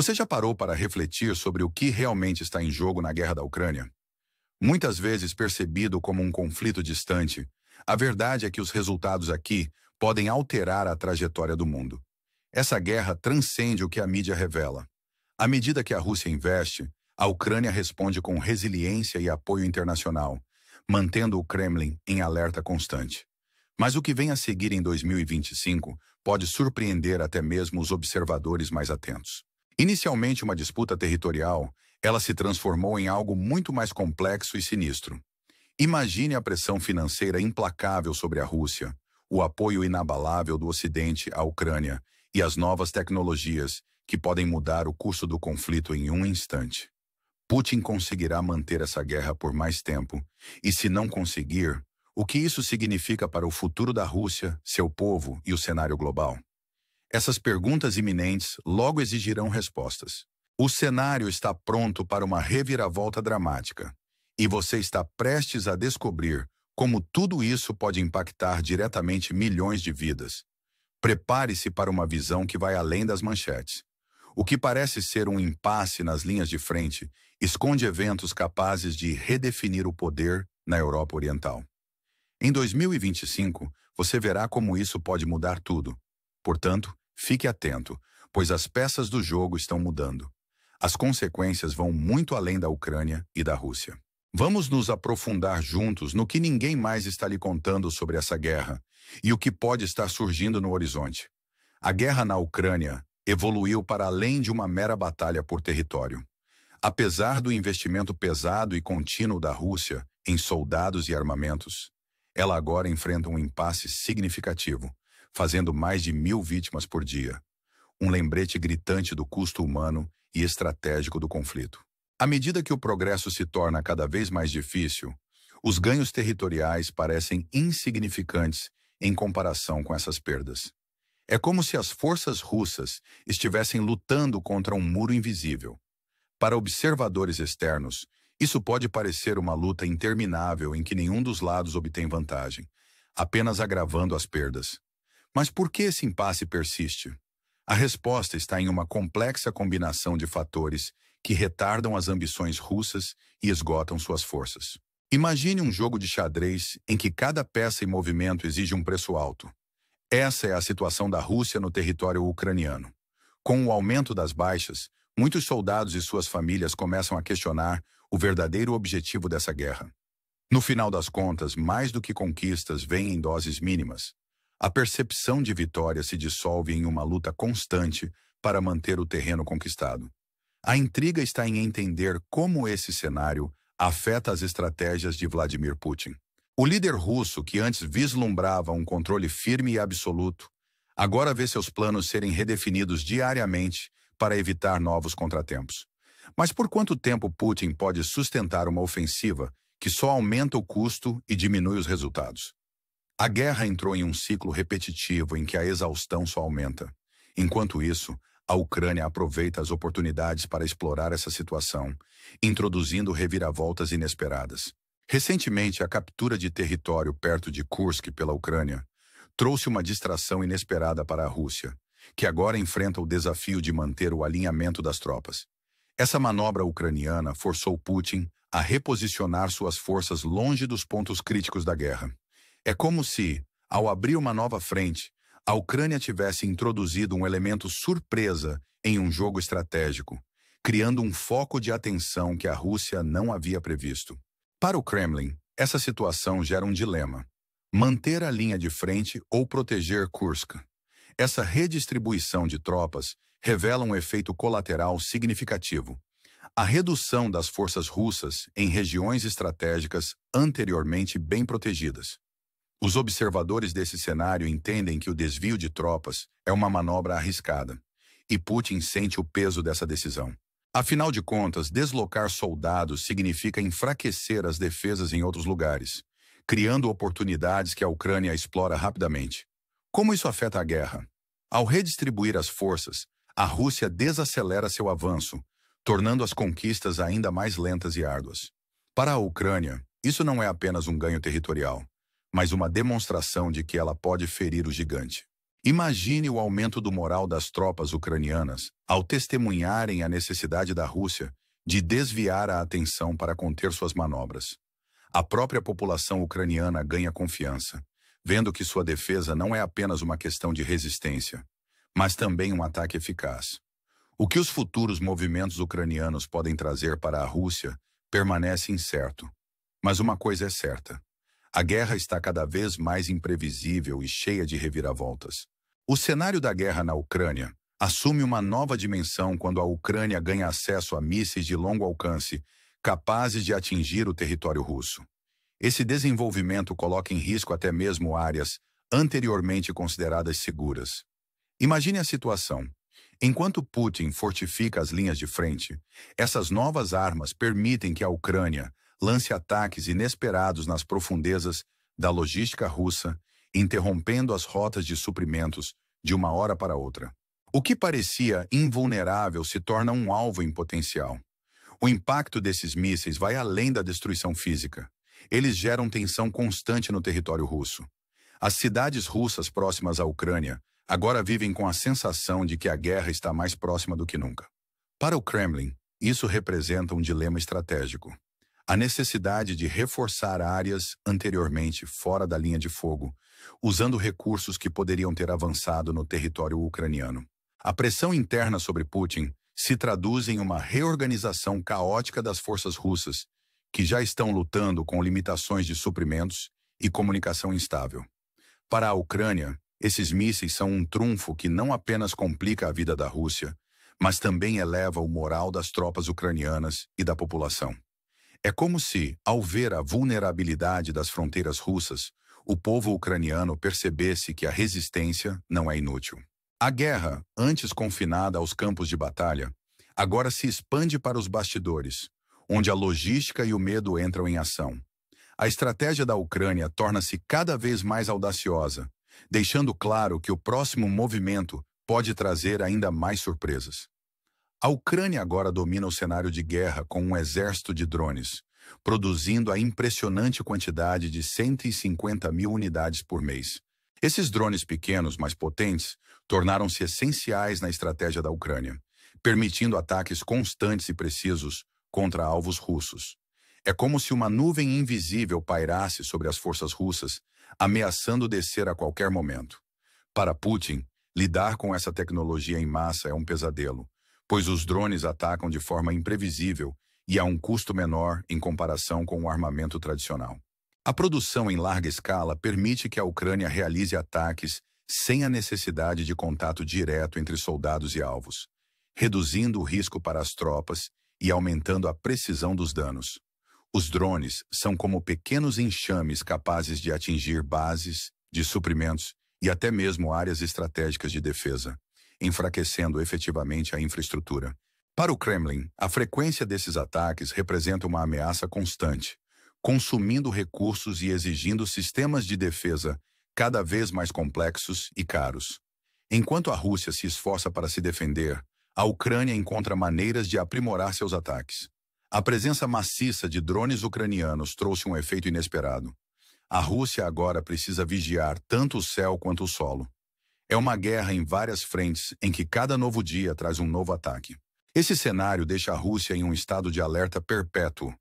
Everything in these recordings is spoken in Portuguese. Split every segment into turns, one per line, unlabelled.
Você já parou para refletir sobre o que realmente está em jogo na guerra da Ucrânia? Muitas vezes percebido como um conflito distante, a verdade é que os resultados aqui podem alterar a trajetória do mundo. Essa guerra transcende o que a mídia revela. À medida que a Rússia investe, a Ucrânia responde com resiliência e apoio internacional, mantendo o Kremlin em alerta constante. Mas o que vem a seguir em 2025 pode surpreender até mesmo os observadores mais atentos. Inicialmente uma disputa territorial, ela se transformou em algo muito mais complexo e sinistro. Imagine a pressão financeira implacável sobre a Rússia, o apoio inabalável do Ocidente à Ucrânia e as novas tecnologias que podem mudar o curso do conflito em um instante. Putin conseguirá manter essa guerra por mais tempo, e se não conseguir, o que isso significa para o futuro da Rússia, seu povo e o cenário global? Essas perguntas iminentes logo exigirão respostas. O cenário está pronto para uma reviravolta dramática, e você está prestes a descobrir como tudo isso pode impactar diretamente milhões de vidas. Prepare-se para uma visão que vai além das manchetes. O que parece ser um impasse nas linhas de frente esconde eventos capazes de redefinir o poder na Europa Oriental. Em 2025, você verá como isso pode mudar tudo. Portanto, fique atento, pois as peças do jogo estão mudando. As consequências vão muito além da Ucrânia e da Rússia. Vamos nos aprofundar juntos no que ninguém mais está lhe contando sobre essa guerra e o que pode estar surgindo no horizonte. A guerra na Ucrânia evoluiu para além de uma mera batalha por território. Apesar do investimento pesado e contínuo da Rússia em soldados e armamentos, ela agora enfrenta um impasse significativo, fazendo mais de 1.000 vítimas por dia. Um lembrete gritante do custo humano e estratégico do conflito. À medida que o progresso se torna cada vez mais difícil, os ganhos territoriais parecem insignificantes em comparação com essas perdas. É como se as forças russas estivessem lutando contra um muro invisível. Para observadores externos, isso pode parecer uma luta interminável em que nenhum dos lados obtém vantagem, apenas agravando as perdas. Mas por que esse impasse persiste? A resposta está em uma complexa combinação de fatores que retardam as ambições russas e esgotam suas forças. Imagine um jogo de xadrez em que cada peça e movimento exige um preço alto. Essa é a situação da Rússia no território ucraniano. Com o aumento das baixas, muitos soldados e suas famílias começam a questionar o verdadeiro objetivo dessa guerra. No final das contas, mais do que conquistas vêm em doses mínimas. A percepção de vitória se dissolve em uma luta constante para manter o terreno conquistado. A intriga está em entender como esse cenário afeta as estratégias de Vladimir Putin. O líder russo, que antes vislumbrava um controle firme e absoluto, agora vê seus planos serem redefinidos diariamente para evitar novos contratempos. Mas por quanto tempo Putin pode sustentar uma ofensiva que só aumenta o custo e diminui os resultados? A guerra entrou em um ciclo repetitivo em que a exaustão só aumenta. Enquanto isso, a Ucrânia aproveita as oportunidades para explorar essa situação, introduzindo reviravoltas inesperadas. Recentemente, a captura de território perto de Kursk pela Ucrânia trouxe uma distração inesperada para a Rússia, que agora enfrenta o desafio de manter o alinhamento das tropas. Essa manobra ucraniana forçou Putin a reposicionar suas forças longe dos pontos críticos da guerra. É como se, ao abrir uma nova frente, a Ucrânia tivesse introduzido um elemento surpresa em um jogo estratégico, criando um foco de atenção que a Rússia não havia previsto. Para o Kremlin, essa situação gera um dilema: manter a linha de frente ou proteger Kursk. Essa redistribuição de tropas revela um efeito colateral significativo: a redução das forças russas em regiões estratégicas anteriormente bem protegidas. Os observadores desse cenário entendem que o desvio de tropas é uma manobra arriscada, e Putin sente o peso dessa decisão. Afinal de contas, deslocar soldados significa enfraquecer as defesas em outros lugares, criando oportunidades que a Ucrânia explora rapidamente. Como isso afeta a guerra? Ao redistribuir as forças, a Rússia desacelera seu avanço, tornando as conquistas ainda mais lentas e árduas. Para a Ucrânia, isso não é apenas um ganho territorial, mas uma demonstração de que ela pode ferir o gigante. Imagine o aumento do moral das tropas ucranianas ao testemunharem a necessidade da Rússia de desviar a atenção para conter suas manobras. A própria população ucraniana ganha confiança, vendo que sua defesa não é apenas uma questão de resistência, mas também um ataque eficaz. O que os futuros movimentos ucranianos podem trazer para a Rússia permanece incerto. Mas uma coisa é certa: a guerra está cada vez mais imprevisível e cheia de reviravoltas. O cenário da guerra na Ucrânia assume uma nova dimensão quando a Ucrânia ganha acesso a mísseis de longo alcance capazes de atingir o território russo. Esse desenvolvimento coloca em risco até mesmo áreas anteriormente consideradas seguras. Imagine a situação. Enquanto Putin fortifica as linhas de frente, essas novas armas permitem que a Ucrânia lance ataques inesperados nas profundezas da logística russa, interrompendo as rotas de suprimentos de uma hora para outra. O que parecia invulnerável se torna um alvo em potencial. O impacto desses mísseis vai além da destruição física. Eles geram tensão constante no território russo. As cidades russas próximas à Ucrânia agora vivem com a sensação de que a guerra está mais próxima do que nunca. Para o Kremlin, isso representa um dilema estratégico. A necessidade de reforçar áreas anteriormente fora da linha de fogo, usando recursos que poderiam ter avançado no território ucraniano. A pressão interna sobre Putin se traduz em uma reorganização caótica das forças russas, que já estão lutando com limitações de suprimentos e comunicação instável. Para a Ucrânia, esses mísseis são um trunfo que não apenas complica a vida da Rússia, mas também eleva o moral das tropas ucranianas e da população. É como se, ao ver a vulnerabilidade das fronteiras russas, o povo ucraniano percebesse que a resistência não é inútil. A guerra, antes confinada aos campos de batalha, agora se expande para os bastidores, onde a logística e o medo entram em ação. A estratégia da Ucrânia torna-se cada vez mais audaciosa, deixando claro que o próximo movimento pode trazer ainda mais surpresas. A Ucrânia agora domina o cenário de guerra com um exército de drones, produzindo a impressionante quantidade de 150 mil unidades por mês. Esses drones pequenos, mas potentes, tornaram-se essenciais na estratégia da Ucrânia, permitindo ataques constantes e precisos contra alvos russos. É como se uma nuvem invisível pairasse sobre as forças russas, ameaçando descer a qualquer momento. Para Putin, lidar com essa tecnologia em massa é um pesadelo, pois os drones atacam de forma imprevisível e a um custo menor em comparação com o armamento tradicional. A produção em larga escala permite que a Ucrânia realize ataques sem a necessidade de contato direto entre soldados e alvos, reduzindo o risco para as tropas e aumentando a precisão dos danos. Os drones são como pequenos enxames capazes de atingir bases de suprimentos e até mesmo áreas estratégicas de defesa, enfraquecendo efetivamente a infraestrutura. Para o Kremlin, a frequência desses ataques representa uma ameaça constante, consumindo recursos e exigindo sistemas de defesa cada vez mais complexos e caros. Enquanto a Rússia se esforça para se defender, a Ucrânia encontra maneiras de aprimorar seus ataques. A presença maciça de drones ucranianos trouxe um efeito inesperado. A Rússia agora precisa vigiar tanto o céu quanto o solo. É uma guerra em várias frentes em que cada novo dia traz um novo ataque. Esse cenário deixa a Rússia em um estado de alerta perpétuo,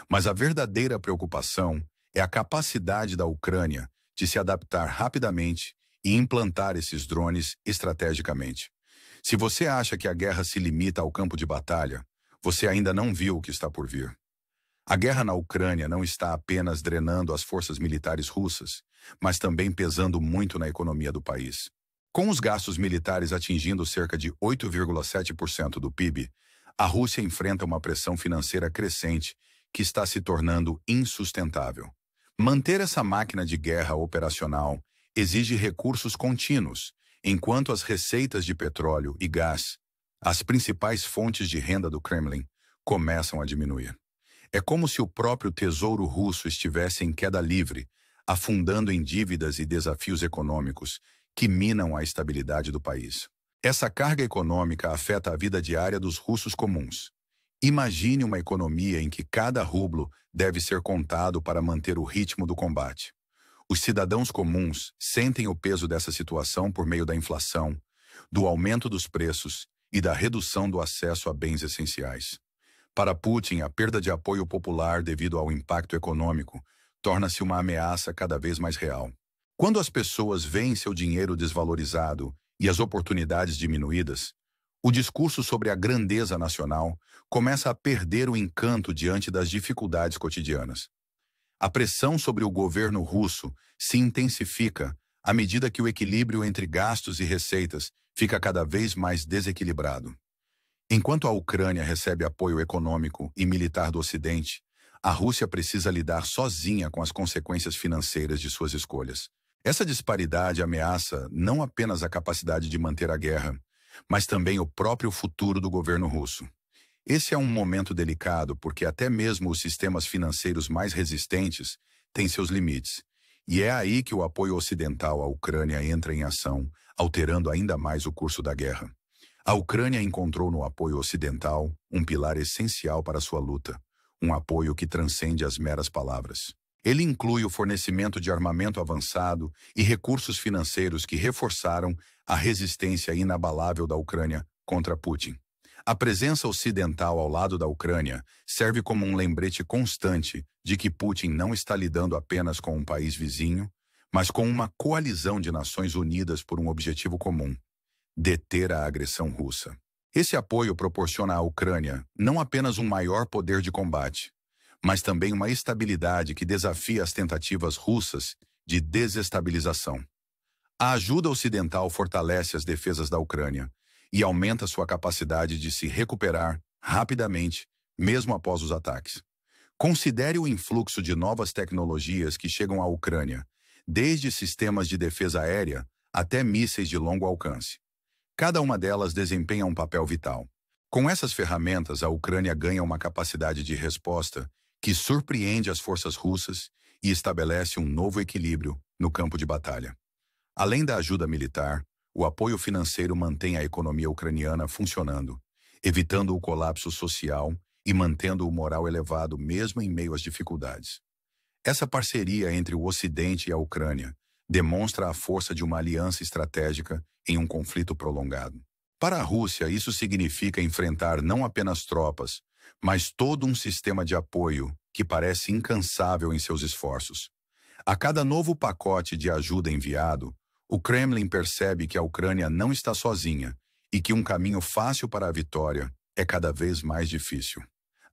mas a verdadeira preocupação é a capacidade da Ucrânia de se adaptar rapidamente e implantar esses drones estrategicamente. Se você acha que a guerra se limita ao campo de batalha, você ainda não viu o que está por vir. A guerra na Ucrânia não está apenas drenando as forças militares russas, mas também pesando muito na economia do país. Com os gastos militares atingindo cerca de 8,7% do PIB, a Rússia enfrenta uma pressão financeira crescente que está se tornando insustentável. Manter essa máquina de guerra operacional exige recursos contínuos, enquanto as receitas de petróleo e gás, as principais fontes de renda do Kremlin, começam a diminuir. É como se o próprio tesouro russo estivesse em queda livre, afundando em dívidas e desafios econômicos que minam a estabilidade do país. Essa carga econômica afeta a vida diária dos russos comuns. Imagine uma economia em que cada rublo deve ser contado para manter o ritmo do combate. Os cidadãos comuns sentem o peso dessa situação por meio da inflação, do aumento dos preços e da redução do acesso a bens essenciais. Para Putin, a perda de apoio popular devido ao impacto econômico torna-se uma ameaça cada vez mais real. Quando as pessoas veem seu dinheiro desvalorizado e as oportunidades diminuídas, o discurso sobre a grandeza nacional começa a perder o encanto diante das dificuldades cotidianas. A pressão sobre o governo russo se intensifica à medida que o equilíbrio entre gastos e receitas fica cada vez mais desequilibrado. Enquanto a Ucrânia recebe apoio econômico e militar do Ocidente, a Rússia precisa lidar sozinha com as consequências financeiras de suas escolhas. Essa disparidade ameaça não apenas a capacidade de manter a guerra, mas também o próprio futuro do governo russo. Esse é um momento delicado porque até mesmo os sistemas financeiros mais resistentes têm seus limites. E é aí que o apoio ocidental à Ucrânia entra em ação, alterando ainda mais o curso da guerra. A Ucrânia encontrou no apoio ocidental um pilar essencial para sua luta, um apoio que transcende as meras palavras. Ele inclui o fornecimento de armamento avançado e recursos financeiros que reforçaram a resistência inabalável da Ucrânia contra Putin. A presença ocidental ao lado da Ucrânia serve como um lembrete constante de que Putin não está lidando apenas com um país vizinho, mas com uma coalizão de nações unidas por um objetivo comum: deter a agressão russa. Esse apoio proporciona à Ucrânia não apenas um maior poder de combate, mas também uma estabilidade que desafia as tentativas russas de desestabilização. A ajuda ocidental fortalece as defesas da Ucrânia e aumenta sua capacidade de se recuperar rapidamente, mesmo após os ataques. Considere o influxo de novas tecnologias que chegam à Ucrânia, desde sistemas de defesa aérea até mísseis de longo alcance. Cada uma delas desempenha um papel vital. Com essas ferramentas, a Ucrânia ganha uma capacidade de resposta que surpreende as forças russas e estabelece um novo equilíbrio no campo de batalha. Além da ajuda militar, o apoio financeiro mantém a economia ucraniana funcionando, evitando o colapso social e mantendo o moral elevado mesmo em meio às dificuldades. Essa parceria entre o Ocidente e a Ucrânia demonstra a força de uma aliança estratégica em um conflito prolongado. Para a Rússia, isso significa enfrentar não apenas tropas, mas todo um sistema de apoio que parece incansável em seus esforços. A cada novo pacote de ajuda enviado, o Kremlin percebe que a Ucrânia não está sozinha e que um caminho fácil para a vitória é cada vez mais difícil.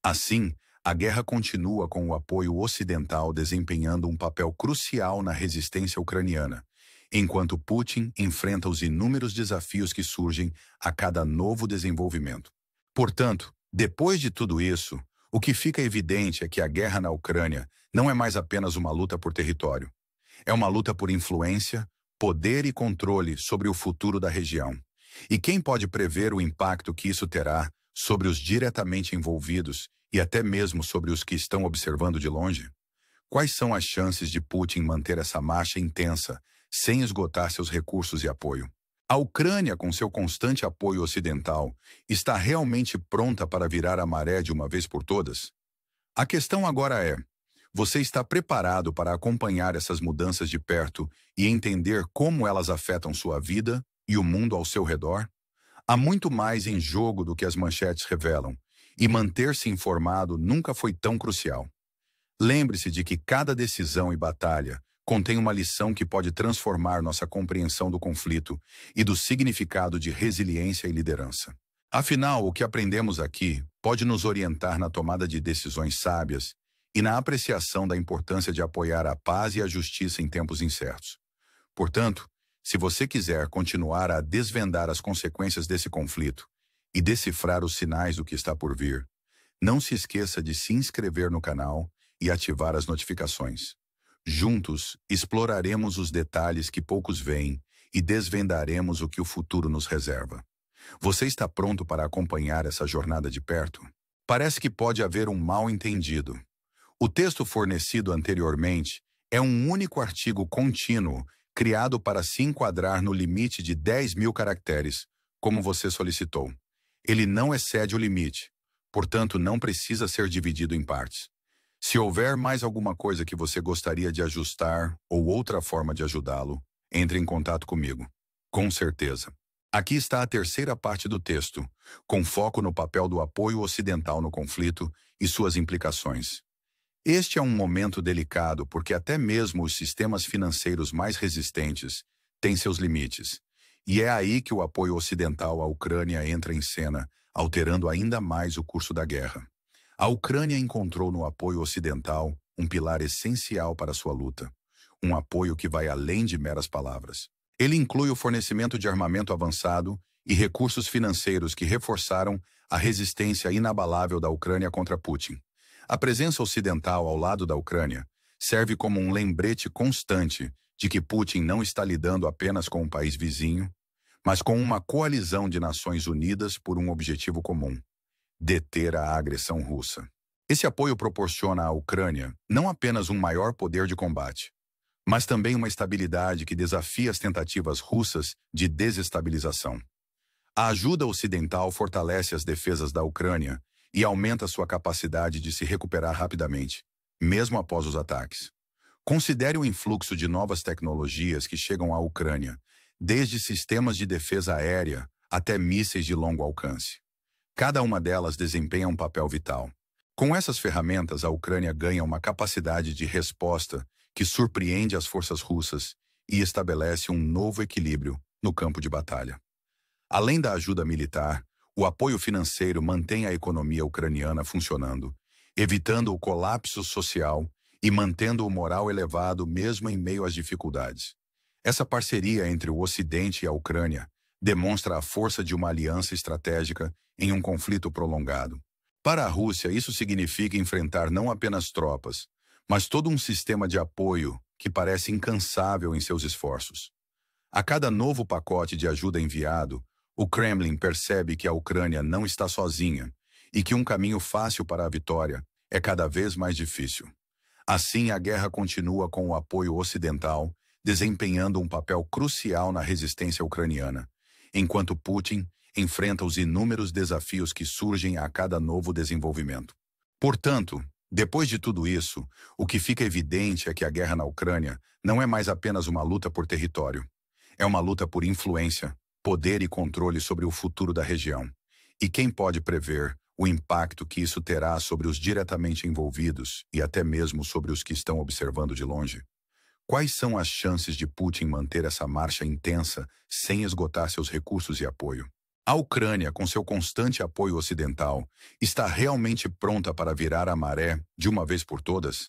Assim, a guerra continua com o apoio ocidental desempenhando um papel crucial na resistência ucraniana, enquanto Putin enfrenta os inúmeros desafios que surgem a cada novo desenvolvimento. Portanto, depois de tudo isso, o que fica evidente é que a guerra na Ucrânia não é mais apenas uma luta por território. É uma luta por influência, poder e controle sobre o futuro da região. E quem pode prever o impacto que isso terá sobre os diretamente envolvidos e até mesmo sobre os que estão observando de longe? Quais são as chances de Putin manter essa marcha intensa, sem esgotar seus recursos e apoio? A Ucrânia, com seu constante apoio ocidental, está realmente pronta para virar a maré de uma vez por todas? A questão agora é: você está preparado para acompanhar essas mudanças de perto e entender como elas afetam sua vida e o mundo ao seu redor? Há muito mais em jogo do que as manchetes revelam, e manter-se informado nunca foi tão crucial. Lembre-se de que cada decisão e batalha contém uma lição que pode transformar nossa compreensão do conflito e do significado de resiliência e liderança. Afinal, o que aprendemos aqui pode nos orientar na tomada de decisões sábias e na apreciação da importância de apoiar a paz e a justiça em tempos incertos. Portanto, se você quiser continuar a desvendar as consequências desse conflito e decifrar os sinais do que está por vir, não se esqueça de se inscrever no canal e ativar as notificações. Juntos, exploraremos os detalhes que poucos veem e desvendaremos o que o futuro nos reserva. Você está pronto para acompanhar essa jornada de perto? Parece que pode haver um mal-entendido. O texto fornecido anteriormente é um único artigo contínuo criado para se enquadrar no limite de 10.000 caracteres, como você solicitou. Ele não excede o limite, portanto não precisa ser dividido em partes. Se houver mais alguma coisa que você gostaria de ajustar ou outra forma de ajudá-lo, entre em contato comigo. Com certeza. Aqui está a terceira parte do texto, com foco no papel do apoio ocidental no conflito e suas implicações. Este é um momento delicado porque até mesmo os sistemas financeiros mais resistentes têm seus limites. E é aí que o apoio ocidental à Ucrânia entra em cena, alterando ainda mais o curso da guerra. A Ucrânia encontrou no apoio ocidental um pilar essencial para sua luta, um apoio que vai além de meras palavras. Ele inclui o fornecimento de armamento avançado e recursos financeiros que reforçaram a resistência inabalável da Ucrânia contra Putin. A presença ocidental ao lado da Ucrânia serve como um lembrete constante de que Putin não está lidando apenas com um país vizinho, mas com uma coalizão de nações unidas por um objetivo comum: deter a agressão russa. Esse apoio proporciona à Ucrânia não apenas um maior poder de combate, mas também uma estabilidade que desafia as tentativas russas de desestabilização. A ajuda ocidental fortalece as defesas da Ucrânia e aumenta sua capacidade de se recuperar rapidamente, mesmo após os ataques. Considere o influxo de novas tecnologias que chegam à Ucrânia, desde sistemas de defesa aérea até mísseis de longo alcance. Cada uma delas desempenha um papel vital. Com essas ferramentas, a Ucrânia ganha uma capacidade de resposta que surpreende as forças russas e estabelece um novo equilíbrio no campo de batalha. Além da ajuda militar, o apoio financeiro mantém a economia ucraniana funcionando, evitando o colapso social e mantendo o moral elevado mesmo em meio às dificuldades. Essa parceria entre o Ocidente e a Ucrânia demonstra a força de uma aliança estratégica em um conflito prolongado. Para a Rússia, isso significa enfrentar não apenas tropas, mas todo um sistema de apoio que parece incansável em seus esforços. A cada novo pacote de ajuda enviado, o Kremlin percebe que a Ucrânia não está sozinha e que um caminho fácil para a vitória é cada vez mais difícil. Assim, a guerra continua com o apoio ocidental, desempenhando um papel crucial na resistência ucraniana, enquanto Putin enfrenta os inúmeros desafios que surgem a cada novo desenvolvimento. Portanto, depois de tudo isso, o que fica evidente é que a guerra na Ucrânia não é mais apenas uma luta por território. É uma luta por influência, poder e controle sobre o futuro da região. E quem pode prever o impacto que isso terá sobre os diretamente envolvidos e até mesmo sobre os que estão observando de longe? Quais são as chances de Putin manter essa marcha intensa sem esgotar seus recursos e apoio? A Ucrânia, com seu constante apoio ocidental, está realmente pronta para virar a maré de uma vez por todas?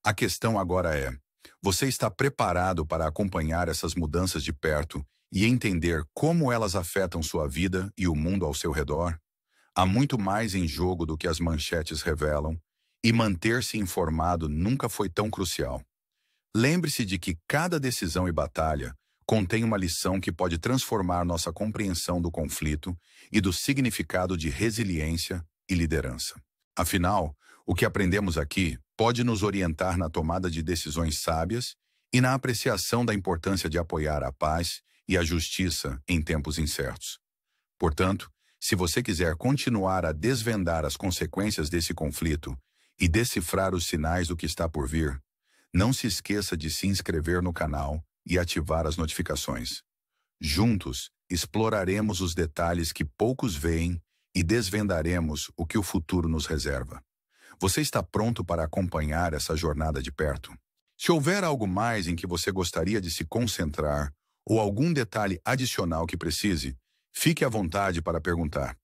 A questão agora é: você está preparado para acompanhar essas mudanças de perto e entender como elas afetam sua vida e o mundo ao seu redor? Há muito mais em jogo do que as manchetes revelam, e manter-se informado nunca foi tão crucial. Lembre-se de que cada decisão e batalha contém uma lição que pode transformar nossa compreensão do conflito e do significado de resiliência e liderança. Afinal, o que aprendemos aqui pode nos orientar na tomada de decisões sábias e na apreciação da importância de apoiar a paz e a justiça em tempos incertos. Portanto, se você quiser continuar a desvendar as consequências desse conflito e decifrar os sinais do que está por vir, não se esqueça de se inscrever no canal e ativar as notificações. Juntos, exploraremos os detalhes que poucos veem e desvendaremos o que o futuro nos reserva. Você está pronto para acompanhar essa jornada de perto? Se houver algo mais em que você gostaria de se concentrar ou algum detalhe adicional que precise, fique à vontade para perguntar.